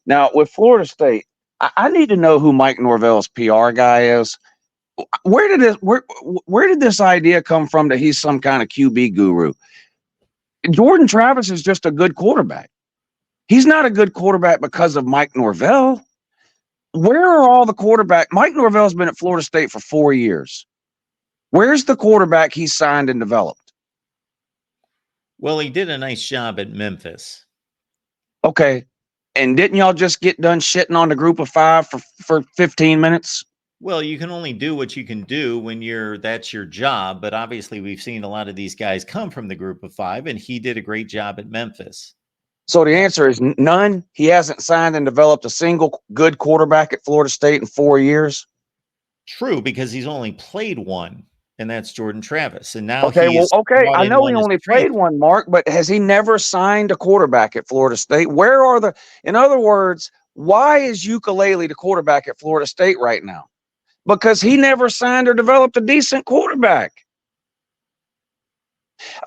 Now with Florida State, I need to know who Mike Norvell's PR guy is. Where did this idea come from that he's some kind of QB guru? Jordan Travis is just a good quarterback. He's not a good quarterback because of Mike Norvell. Where are all the quarterbacks? Mike Norvell's been at Florida State for 4 years. Where's the quarterback he signed and developed? Well, he did a nice job at Memphis. Okay. And didn't y'all just get done shitting on the group of 5 for 15 minutes? Well, you can only do what you can do when that's your job. But obviously, we've seen a lot of these guys come from the group of 5, and he did a great job at Memphis. So the answer is none. He hasn't signed and developed a single good quarterback at Florida State in 4 years. True, because he's only played one, and that's Jordan Travis. And now I know he only played one, Mark, but has he never signed a quarterback at Florida State? In other words, why is Ukulele the quarterback at Florida State right now? Because he never signed or developed a decent quarterback.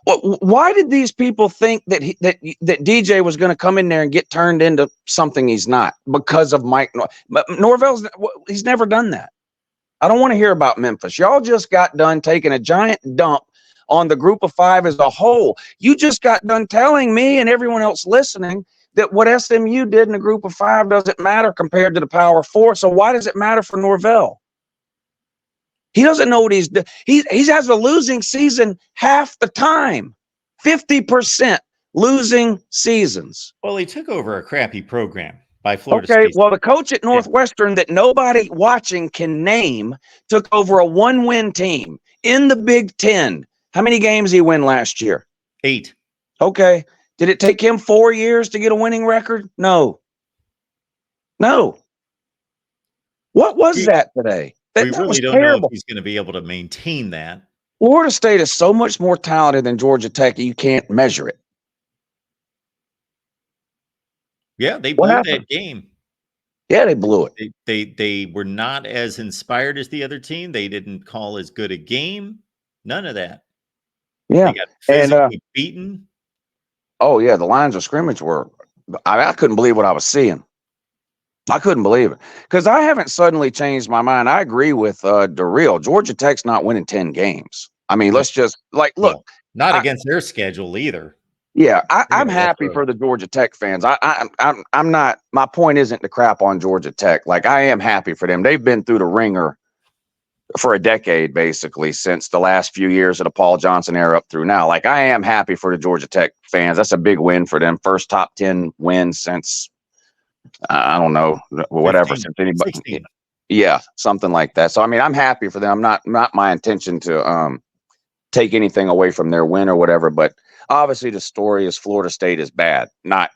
Why did these people think that DJ was going to come in there and get turned into something he's not because of Mike Norvell's? He's never done that. I don't want to hear about Memphis. Y'all just got done taking a giant dump on the group of 5 as a whole. You just got done telling me and everyone else listening that what SMU did in the group of 5 doesn't matter compared to the Power 4. So why does it matter for Norvell? He doesn't know what he's doing. He has a losing season half the time, 50% losing seasons. Well, he took over a crappy program by Florida State. Okay, well, the coach at Northwestern that nobody watching can name took over a 1-win team in the Big Ten. How many games did he win last year? 8. Okay. Did it take him 4 years to get a winning record? No. What was that today? We really don't know if he's going to be able to maintain that. Florida State is so much more talented than Georgia Tech, you can't measure it. Yeah, they blew that game. Yeah, they blew it. They were not as inspired as the other team. They didn't call as good a game. None of that. Yeah. They got physically beaten. Oh, yeah, the lines of scrimmage were – I couldn't believe what I was seeing. I couldn't believe it because I haven't suddenly changed my mind. I agree with DeReal. Georgia Tech's not winning 10 games. I mean, let's just look. Not against their schedule either. Yeah, I'm happy for the Georgia Tech fans. I'm not. My point isn't to crap on Georgia Tech. Like I am happy for them. They've been through the ringer for a decade, basically, since the last few years of the Paul Johnson era up through now. Like I am happy for the Georgia Tech fans. That's a big win for them. First top 10 win since. I don't know, whatever. 15, since anybody, 16. Yeah, something like that. So I mean, I'm happy for them. Not my intention to take anything away from their win or whatever. But obviously, the story is Florida State is bad, not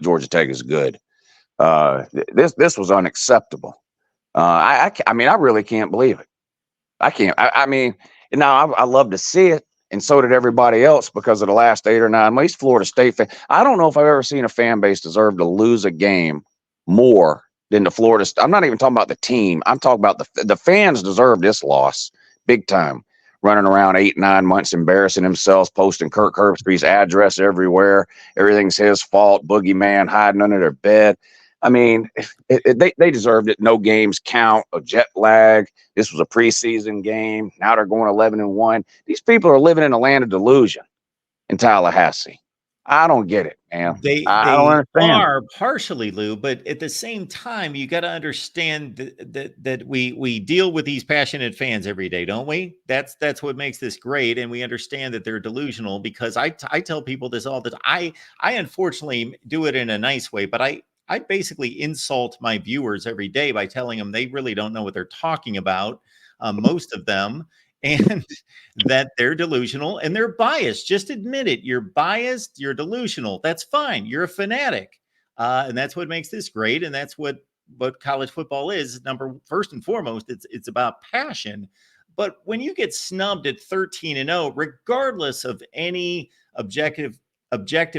Georgia Tech is good. This was unacceptable. I mean, I really can't believe it. I can't. I mean, now I love to see it. And so did everybody else because of the last 8 or 9 months. Florida State fan. I don't know if I've ever seen a fan base deserve to lose a game more than the Florida. I'm not even talking about the team. I'm talking about the fans deserve this loss big time. Running around 8, 9 months, embarrassing themselves, posting Kirk Herbstreit's address everywhere. Everything's his fault. Boogeyman hiding under their bed. I mean, they deserved it. No games count. A jet lag. This was a preseason game. Now they're going 11-1. These people are living in a land of delusion in Tallahassee. I don't get it, man. I don't understand. Are partially, Lou, but at the same time, you got to understand that we deal with these passionate fans every day, don't we? That's what makes this great, and we understand that they're delusional because I tell people this all the time. I unfortunately do it in a nice way, but I basically insult my viewers every day by telling them they really don't know what they're talking about, most of them, and that they're delusional and they're biased. Just admit it. You're biased. You're delusional. That's fine. You're a fanatic. And that's what makes this great. And that's what college football is. First and foremost, it's about passion. But when you get snubbed at 13-0, regardless of any objective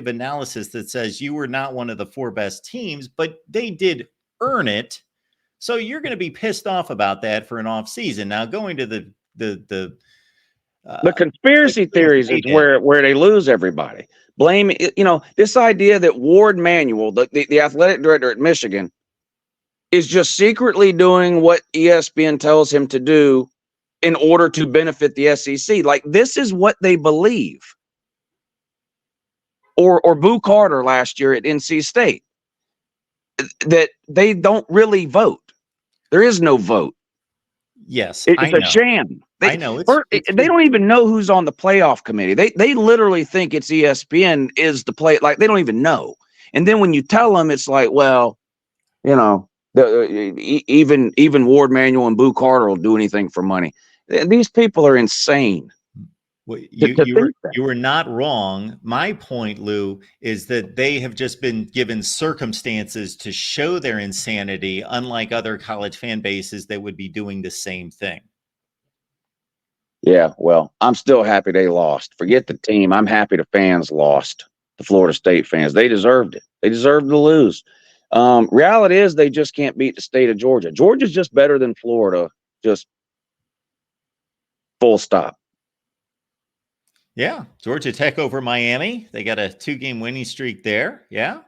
analysis that says you were not one of the 4 best teams, but they did earn it. So you're going to be pissed off about that for an off season. Now going to the conspiracy theories is where they lose everybody. Blame, this idea that Ward Manuel, the athletic director at Michigan, is just secretly doing what ESPN tells him to do in order to benefit the SEC. Like, this is what they believe. Or Boo Carter last year at NC State, that they don't really vote. There is no vote. Yes, It's I a know. sham. I know. They don't even know who's on the playoff committee. They literally think it's ESPN is the play. Like, they don't even know. And then when you tell them, it's like, well, even Ward Manuel and Boo Carter will do anything for money. These people are insane. Well, think that. you were not wrong. My point, Lou, is that they have just been given circumstances to show their insanity, unlike other college fan bases that would be doing the same thing. Yeah, well, I'm still happy they lost. Forget the team. I'm happy the fans lost. The Florida State fans. They deserved it. They deserved to lose. Reality is they just can't beat the state of Georgia. Georgia's just better than Florida. Just full stop. Yeah, Georgia Tech over Miami. They got a 2-game winning streak there. Yeah.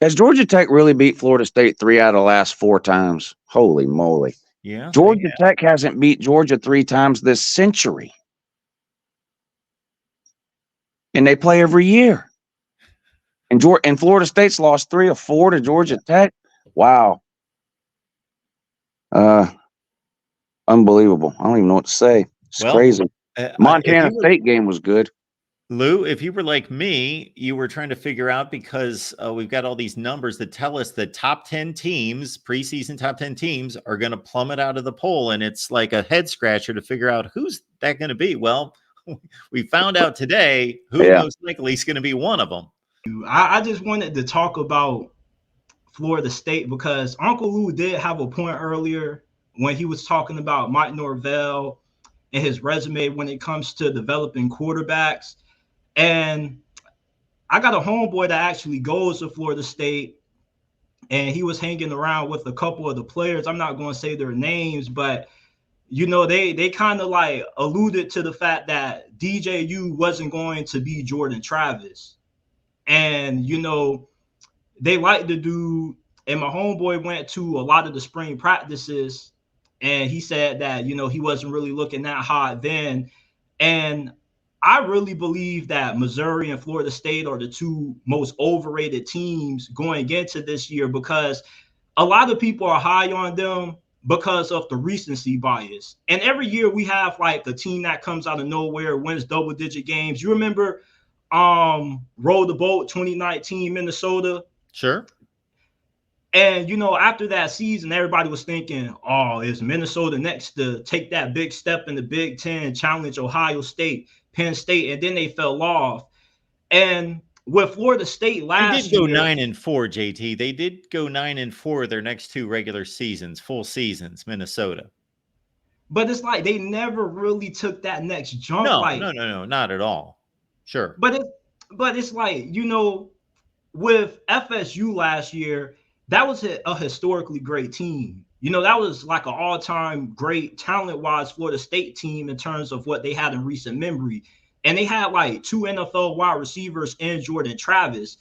Has Georgia Tech really beat Florida State 3 out of the last 4 times? Holy moly. Yeah. Georgia Tech hasn't beat Georgia 3 times this century. And they play every year. And Florida State's lost 3 or 4 to Georgia Tech. Wow. Unbelievable. I don't even know what to say. It's crazy. Montana State game was good. Lou, if you were like me, you were trying to figure out, because we've got all these numbers that tell us that top 10 teams, preseason top 10 teams, are going to plummet out of the poll. And it's like a head scratcher to figure out who's that going to be. Well, we found out today who most likely is going to be one of them. I just wanted to talk about Florida State because Uncle Lou did have a point earlier when he was talking about Mike Norvell and his resume when it comes to developing quarterbacks. And I got a homeboy that actually goes to Florida State, and he was hanging around with a couple of the players. I'm not going to say their names, but they kind of like alluded to the fact that DJU wasn't going to be Jordan Travis. And, they like to do, and my homeboy went to a lot of the spring practices, and he said that, he wasn't really looking that hot then. And I really believe that Missouri and Florida State are the 2 most overrated teams going into this year, because a lot of people are high on them because of the recency bias. And every year we have like a team that comes out of nowhere, wins double-digit games. You remember Roll the Boat 2019 Minnesota? Sure. And, after that season, everybody was thinking, oh, is Minnesota next to take that big step in the Big Ten, challenge Ohio State, Penn State, and then they fell off. And with Florida State last year, they did go 9-4, JT. They did go 9-4 their next 2 regular seasons, full seasons, Minnesota. But it's like they never really took that next jump. No, not at all. Sure. But it's like, with FSU last year, that was a historically great team. That was like an all-time great talent-wise Florida State team in terms of what they had in recent memory. And they had like 2 NFL wide receivers and Jordan Travis.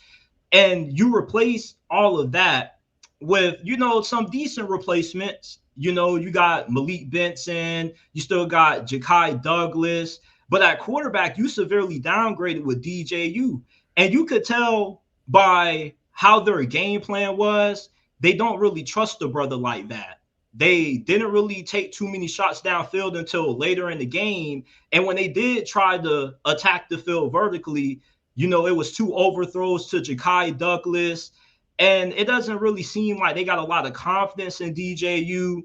And you replace all of that with, some decent replacements. You got Malik Benson, you still got Ja'Kai Douglas. But at quarterback, you severely downgraded with DJU. And you could tell by how their game plan was, they don't really trust the brother like that. They didn't really take too many shots downfield until later in the game. And when they did try to attack the field vertically, it was 2 overthrows to Ja'Kai Douglas. And it doesn't really seem like they got a lot of confidence in DJU.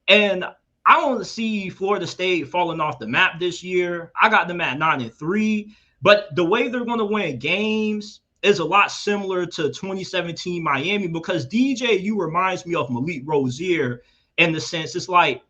And I want to see Florida State falling off the map this year. I got them at 9-3. But the way they're going to win games is a lot similar to 2017 Miami, because DJU reminds me of Malik Rozier in the sense it's like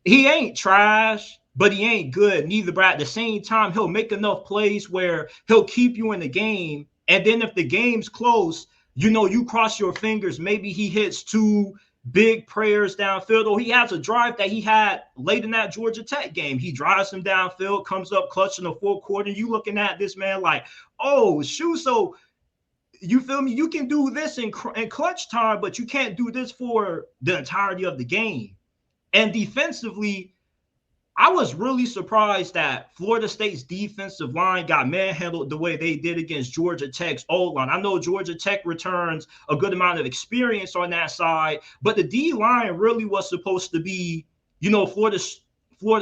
he ain't trash, but he ain't good neither. But at the same time, he'll make enough plays where he'll keep you in the game. And then if the game's close, you cross your fingers. Maybe he hits 2 big prayers downfield, or he has a drive that he had late in that Georgia Tech game. He drives him downfield, comes up clutch in the fourth quarter. You looking at this man like, oh, shoot. So you feel me? You can do this in clutch time, but you can't do this for the entirety of the game. And defensively, I was really surprised that Florida State's defensive line got manhandled the way they did against Georgia Tech's O-line. I know Georgia Tech returns a good amount of experience on that side, but the D-line really was supposed to be, Florida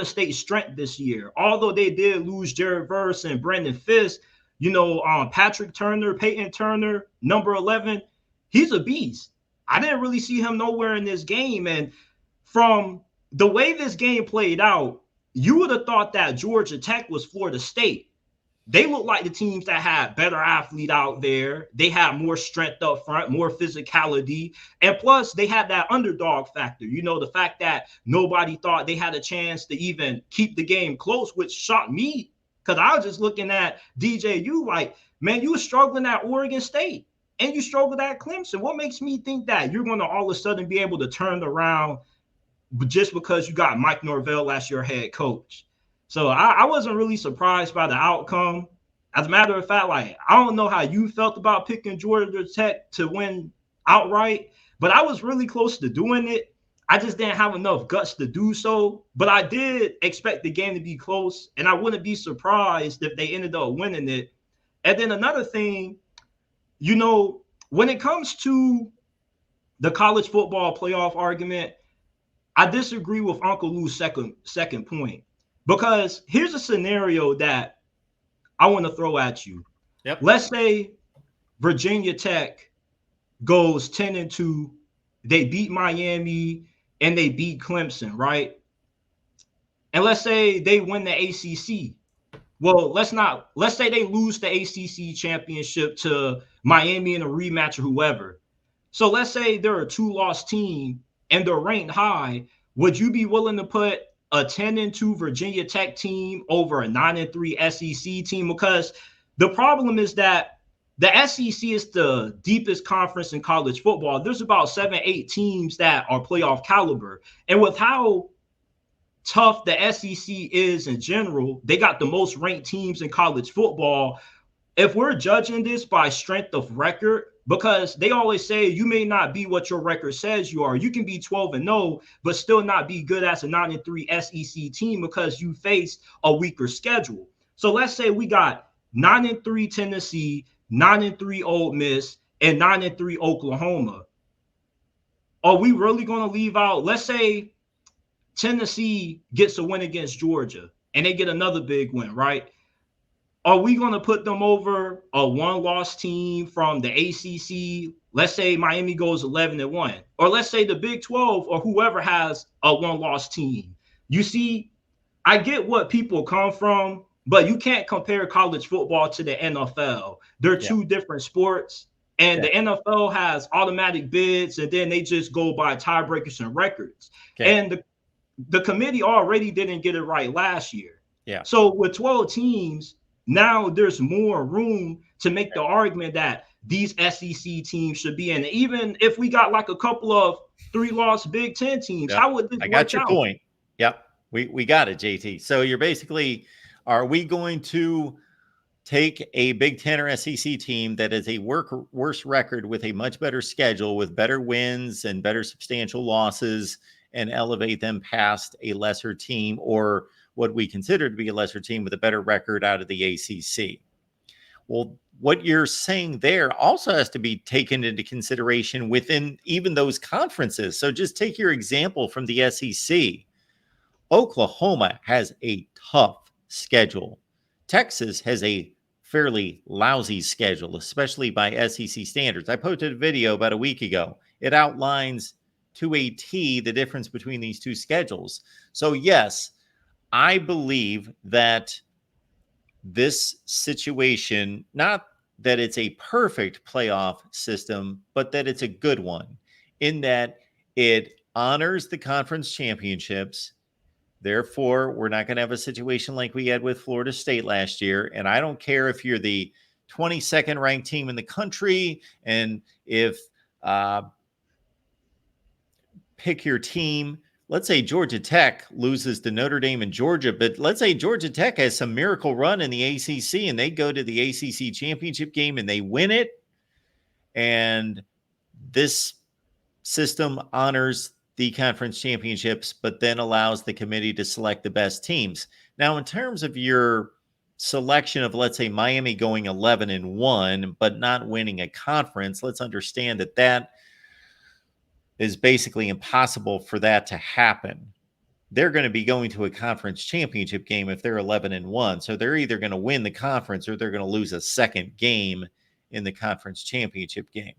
State's strength this year. Although they did lose Jared Verse and Brandon Fisk, Patrick Turner, Peyton Turner, number 11, he's a beast. I didn't really see him nowhere in this game. And from the way this game played out, you would have thought that Georgia Tech was Florida State. They look like the teams that had better athlete out there. They had more strength up front, more physicality. And plus, they had that underdog factor. The fact that nobody thought they had a chance to even keep the game close, which shocked me, because I was just looking at DJU like, man, you were struggling at Oregon State and you struggled at Clemson. What makes me think that you're going to all of a sudden be able to turn around just because you got Mike Norvell as your head coach? So I wasn't really surprised by the outcome. As a matter of fact, like, I don't know how you felt about picking Georgia Tech to win outright, but I was really close to doing it. I just didn't have enough guts to do so. But I did expect the game to be close, and I wouldn't be surprised if they ended up winning it. And then another thing, when it comes to the college football playoff argument, I disagree with Uncle Lou's second point, because here's a scenario that I want to throw at you. Yep. Let's say Virginia Tech goes 10-2, they beat Miami and they beat Clemson, right? And let's say they win the ACC. Well, let's say they lose the ACC championship to Miami in a rematch or whoever. So let's say they're a 2-loss team and they're ranked high. Would you be willing to put a 10-2 Virginia Tech team over a 9-3 SEC team? Because the problem is that the SEC is the deepest conference in college football. There's about 7-8 teams that are playoff caliber. And with how tough the SEC is in general, they got the most ranked teams in college football. If we're judging this by strength of record, because they always say you may not be what your record says you are. You can be 12-0, but still not be good as a 9-3 SEC team because you faced a weaker schedule. So let's say we got 9-3 Tennessee, 9-3 Ole Miss, and 9-3 Oklahoma. Are we really going to leave out? Let's say Tennessee gets a win against Georgia and they get another big win, right? Are we going to put them over a 1-loss team from the ACC? Let's say Miami goes 11-1, or let's say the Big 12 or whoever has a 1-loss team. You see, I get what people come from, but you can't compare college football to the NFL. They're two different sports, and the NFL has automatic bids, and then they just go by tiebreakers and records. Okay. And the committee already didn't get it right last year. Yeah. So with 12 teams, now there's more room to make the argument that these SEC teams should be in. Even if we got like a couple of 3-loss Big Ten teams, how would this work out? I got your point. Yep. We got it, JT. So you're basically, are we going to take a Big Ten or SEC team that is a worse record with a much better schedule, with better wins and better substantial losses, and elevate them past a lesser team, or what we consider to be a lesser team with a better record out of the ACC? Well, what you're saying there also has to be taken into consideration within even those conferences. So just take your example from the SEC. Oklahoma has a tough schedule. Texas has a fairly lousy schedule, especially by SEC standards. I posted a video about a week ago. It outlines to a T the difference between these two schedules. So yes, I believe that this situation, not that it's a perfect playoff system, but that it's a good one in that it honors the conference championships. Therefore, we're not going to have a situation like we had with Florida State last year. And I don't care if you're the 22nd ranked team in the country, and if pick your team. Let's say Georgia Tech loses to Notre Dame and Georgia, but let's say Georgia Tech has some miracle run in the ACC and they go to the ACC championship game and they win it. And this system honors the conference championships, but then allows the committee to select the best teams. Now, in terms of your selection of, let's say, Miami going 11-1, but not winning a conference, let's understand that that is basically impossible for that to happen. They're going to be going to a conference championship game if they're 11-1. So they're either going to win the conference or they're going to lose a second game in the conference championship game.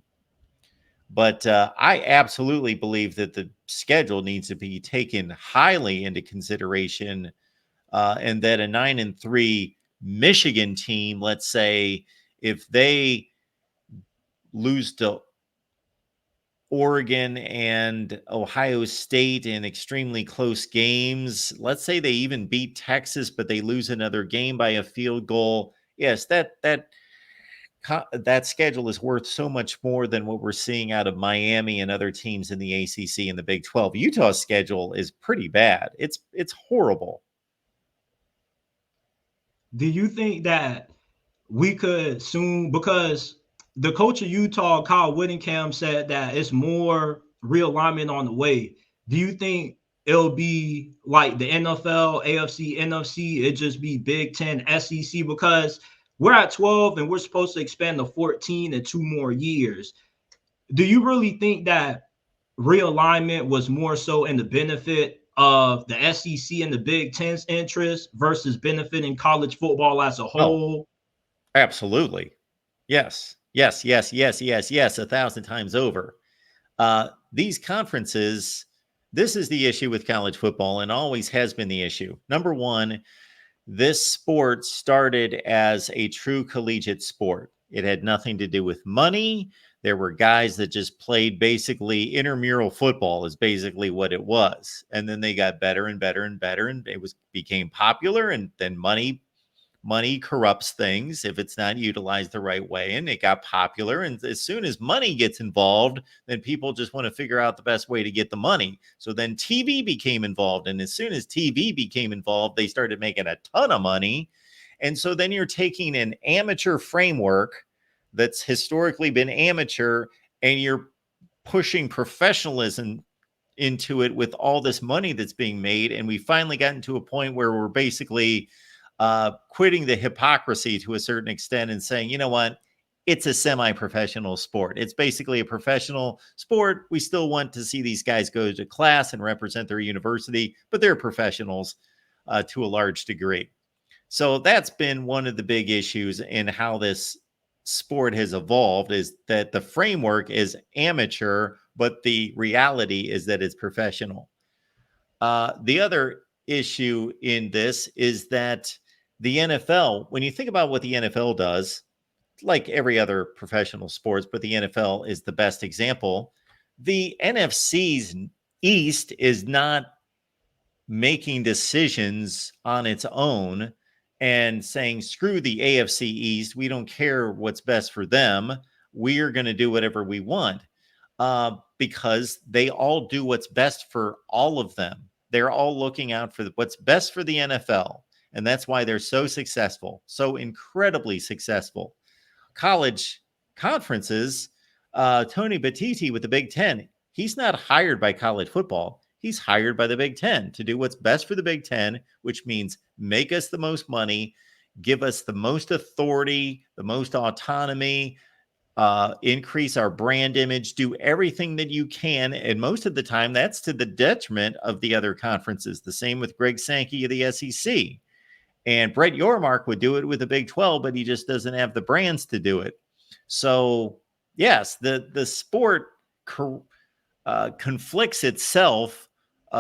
But I absolutely believe that the schedule needs to be taken highly into consideration, and that a 9-3 Michigan team, let's say, if they lose to Oregon and Ohio State in extremely close games, let's say they even beat Texas, but they lose another game by a field goal. Yes, that schedule is worth so much more than what we're seeing out of Miami and other teams in the ACC and the Big 12. Utah's schedule is pretty bad. It's horrible. Do you think that we could soon, because the coach of Utah, Kyle Whittingham, said that it's more realignment on the way. Do you think it'll be like the NFL, AFC, NFC, it just be Big 10, SEC? Because we're at 12 and we're supposed to expand to 14 in 2 more years. Do you really think that realignment was more so in the benefit of the SEC and the Big Ten's interest versus benefiting college football as a whole? Absolutely. Yes. 1,000 times over. These conferences, this is the issue with college football and always has been the issue. Number one, this sport started as a true collegiate sport. It had nothing to do with money. There were guys that just played basically intramural football is basically what it was. And then they got better and better and better, and it became popular, and then money corrupts things if it's not utilized the right way, and it got popular. And as soon as money gets involved, then people just want to figure out the best way to get the money. So then TV became involved, and as soon as TV became involved, they started making a ton of money. And so then you're taking an amateur framework that's historically been amateur, and you're pushing professionalism into it with all this money that's being made. And we finally gotten to a point where we're basically quitting the hypocrisy to a certain extent and saying, you know what, it's a semi-professional sport. It's basically a professional sport. We still want to see these guys go to class and represent their university, but they're professionals to a large degree. So that's been one of the big issues in how this sport has evolved, is that the framework is amateur, but the reality is that it's professional. The other issue in this is that the NFL, when you think about what the NFL does, like every other professional sports, but the NFL is the best example. The NFC's East is not making decisions on its own and saying, screw the AFC East. We don't care what's best for them. We are going to do whatever we want, because they all do what's best for all of them. They're all looking out for what's best for the NFL. And that's why they're so successful, so incredibly successful. College conferences, Tony Batiti with the Big Ten, he's not hired by college football. He's hired by the Big Ten to do what's best for the Big Ten, which means make us the most money, give us the most authority, the most autonomy, increase our brand image, do everything that you can. And most of the time, that's to the detriment of the other conferences. The same with Greg Sankey of the SEC. And Brett Yormark would do it with the Big 12, but he just doesn't have the brands to do it. So, yes, the sport conflicts itself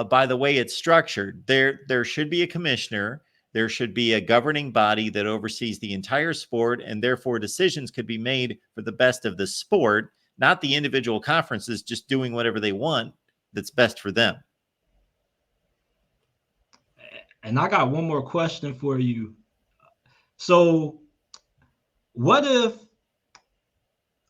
by the way it's structured. There should be a commissioner. There should be a governing body that oversees the entire sport, and therefore decisions could be made for the best of the sport, not the individual conferences just doing whatever they want that's best for them. And I got one more question for you. So what if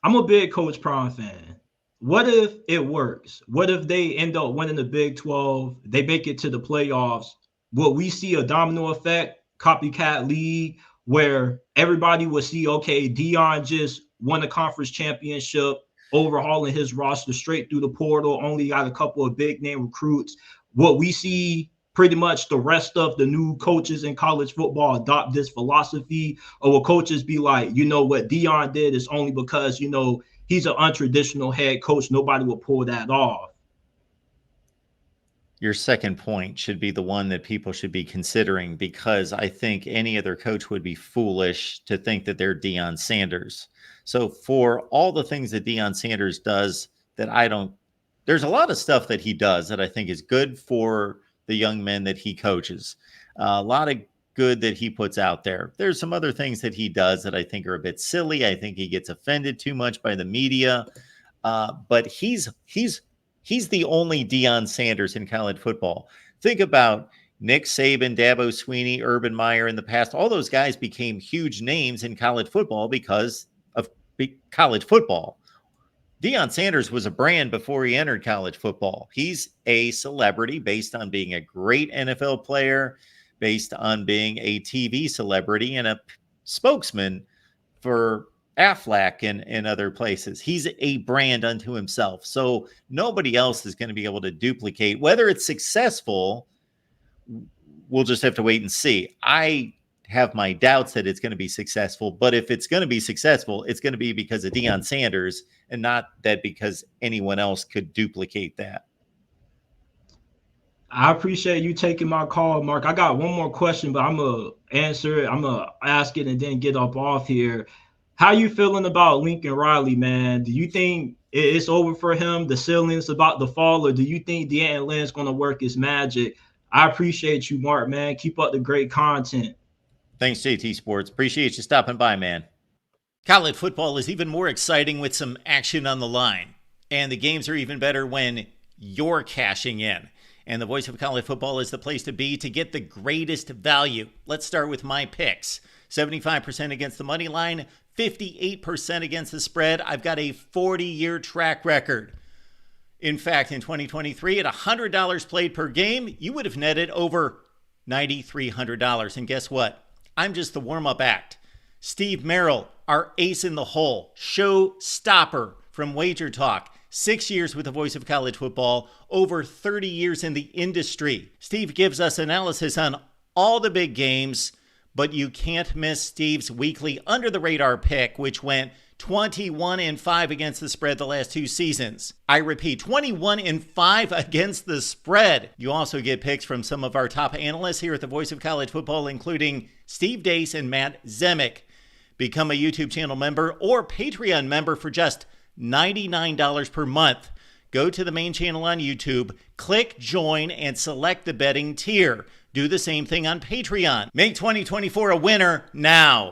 I'm a big Coach Prime fan? what if it works? What if they end up winning the Big 12? They make it to the playoffs. Will we see a domino effect, copycat league, where everybody will see, okay, Dion just won a conference championship, overhauling his roster straight through the portal, only got a couple of big name recruits. What we see pretty much the rest of the new coaches in college football adopt this philosophy, or will coaches be like, you know, what Dion did is only because, you know, he's an untraditional head coach. Nobody will pull that off. Your second point should be the one that people should be considering, because I think any other coach would be foolish to think that they're Deion Sanders. So for all the things that Deion Sanders does that I don't, there's a lot of stuff that he does that I think is good for the young men that he coaches. A lot of good that he puts out there. There's some other things that he does that I think are a bit silly. I think he gets offended too much by the media. But he's the only Deion Sanders in college football. Think about Nick Saban, Dabo Swinney, Urban Meyer in the past. All those guys became huge names in college football because of college football. Deion Sanders was a brand before he entered college football. He's a celebrity based on being a great NFL player, based on being a TV celebrity and a spokesman for Aflac and other places. He's a brand unto himself. So nobody else is going to be able to duplicate. Whether it's successful, we'll just have to wait and see. I have my doubts that it's going to be successful, but if it's going to be successful, it's going to be because of Deion Sanders and not that because anyone else could duplicate that. I appreciate you taking my call, Mark. I got one more question, but I'm going to answer it. I'm going to ask it and then get up off here. How you feeling about Lincoln Riley, man? Do you think it's over for him? The ceiling's about to fall, or do you think D'Anton Lynn's going to work his magic? I appreciate you, Mark, man. Keep up the great content. Thanks, JT Sports. Appreciate you stopping by, man. College football is even more exciting with some action on the line. And the games are even better when you're cashing in. And the Voice of College Football is the place to be to get the greatest value. Let's start with my picks. 75% against the money line, 58% against the spread. I've got a 40-year track record. In fact, in 2023, at $100 played per game, you would have netted over $9,300. And guess what? I'm just the warm-up act. Steve Merrill, our ace in the hole, show stopper from Wager Talk. 6 years with the Voice of College Football, over 30 years in the industry. Steve gives us analysis on all the big games, but you can't miss Steve's weekly under-the-radar pick, which went 21-5 against the spread the last 2 seasons. I repeat, 21-5 against the spread. You also get picks from some of our top analysts here at the Voice of College Football, including Steve Dace and Matt Zemek. Become a YouTube channel member or Patreon member for just $99 per month. Go to the main channel on YouTube, click join, and select the betting tier. Do the same thing on Patreon. Make 2024 a winner now.